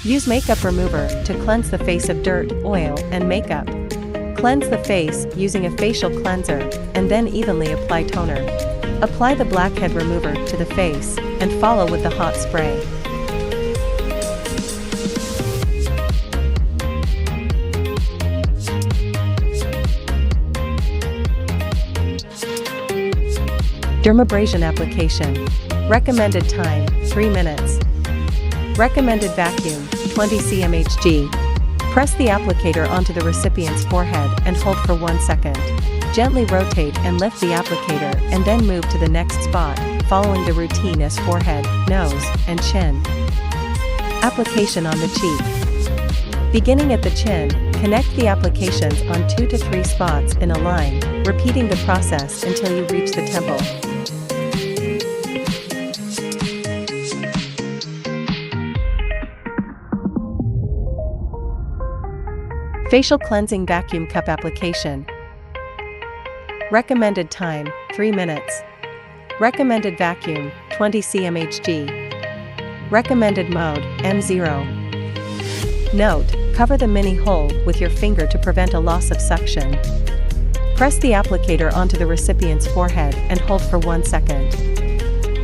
Use makeup remover to cleanse the face of dirt, oil, and makeup. Cleanse the face using a facial cleanser, and then evenly apply toner. Apply the blackhead remover to the face, and follow with the hot spray. Dermabrasion application. Recommended time, 3 minutes. Recommended vacuum, 20 cmHg. Press the applicator onto the recipient's forehead and hold for 1 second. Gently rotate and lift the applicator and then move to the next spot, following the routine as forehead, nose, and chin. Application on the cheek. Beginning at the chin, connect the applications on 2 to 3 spots in a line, repeating the process until you reach the temple. Facial cleansing vacuum cup application. Recommended time, 3 minutes. Recommended vacuum, 20 cmHg. Recommended mode, M0. Note: cover the mini hole with your finger to prevent a loss of suction. Press the applicator onto the recipient's forehead and hold for 1 second.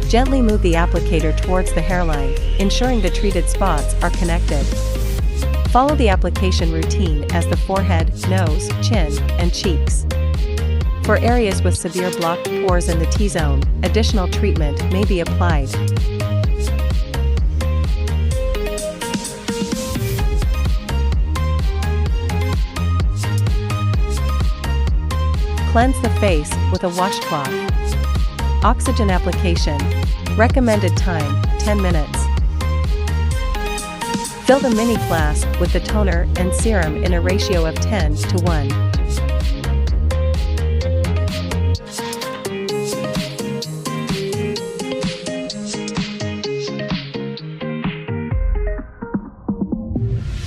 Gently move the applicator towards the hairline, ensuring the treated spots are connected. Follow the application routine as the forehead, nose, chin, and cheeks. For areas with severe blocked pores in the T-zone, additional treatment may be applied. Cleanse the face with a washcloth. Oxygen application. Recommended time, 10 minutes. Fill the mini flask with the toner and serum in a ratio of 10 to 1.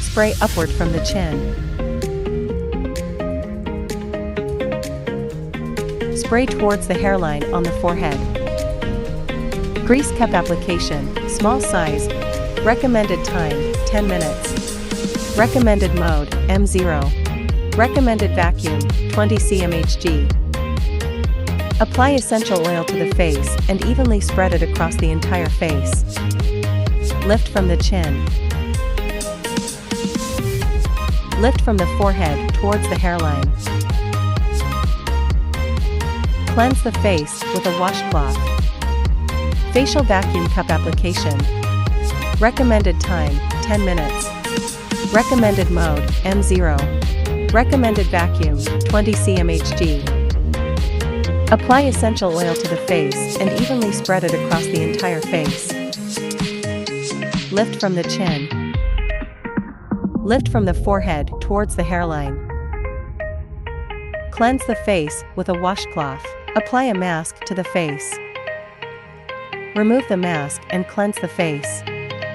Spray upward from the chin. Spray towards the hairline on the forehead. Grease cup application, small size. Recommended time, 10 minutes. Recommended mode, M0. Recommended vacuum, 20 cmHg. Apply essential oil to the face and evenly spread it across the entire face. Lift from the chin. Lift from the forehead towards the hairline. Cleanse the face with a washcloth. Facial vacuum cup application. Recommended time, 10 minutes. Recommended mode, M0. Recommended vacuum, 20 cmHg. Apply essential oil to the face and evenly spread it across the entire face. Lift from the chin. Lift from the forehead towards the hairline. Cleanse the face with a washcloth. Apply a mask to the face. Remove the mask and cleanse the face.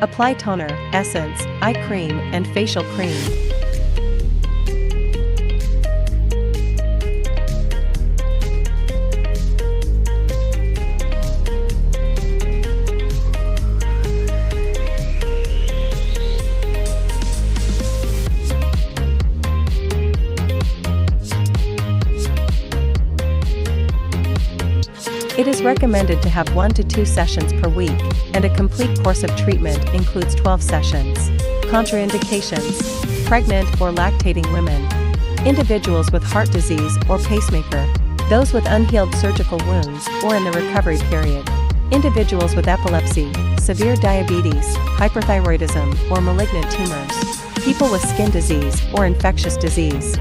Apply toner, essence, eye cream, and facial cream. It is recommended to have 1 to 2 sessions per week, and a complete course of treatment includes 12 sessions. Contraindications: pregnant or lactating women, individuals with heart disease or pacemaker, those with unhealed surgical wounds or in the recovery period, individuals with epilepsy, severe diabetes, hyperthyroidism, or malignant tumors, people with skin disease or infectious disease.